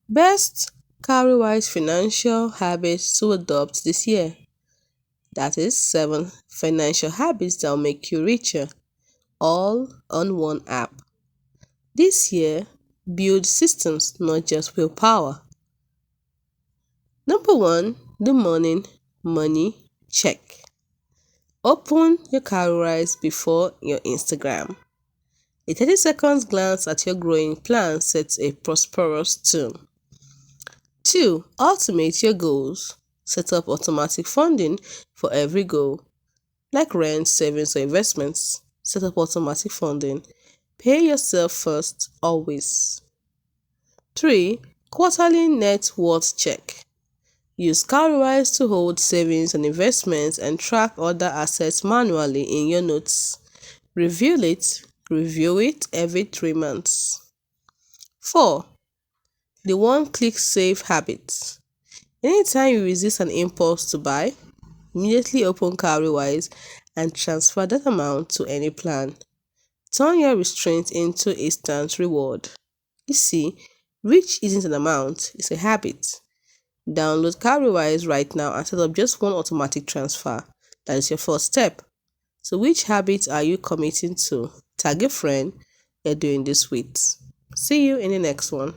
Best Cowrywise financial habits to adopt this year. That is 7 financial habits that will make you richer, all on one app. This year, build systems, not just willpower. Number 1, the morning money check. Open your Cowrywise before your Instagram. A 30 seconds glance at your growing plan sets a prosperous tone. 2. Automate your goals. Set up automatic funding for every goal, like rent, savings, or investments. Set up automatic funding. Pay yourself first, always. 3. Quarterly net worth check. Use Cowrywise to hold savings and investments and track other assets manually in your notes. Review it every 3 months. 4. The one-click save habit. Anytime you resist an impulse to buy, immediately open Cowrywise and transfer that amount to any plan. Turn your restraint into instant reward. You see, rich isn't an amount, it's a habit. Download Cowrywise right now and set up just one automatic transfer. That is your first step. So which habits are you committing to? Tag a friend you're doing this with. See you in the next one.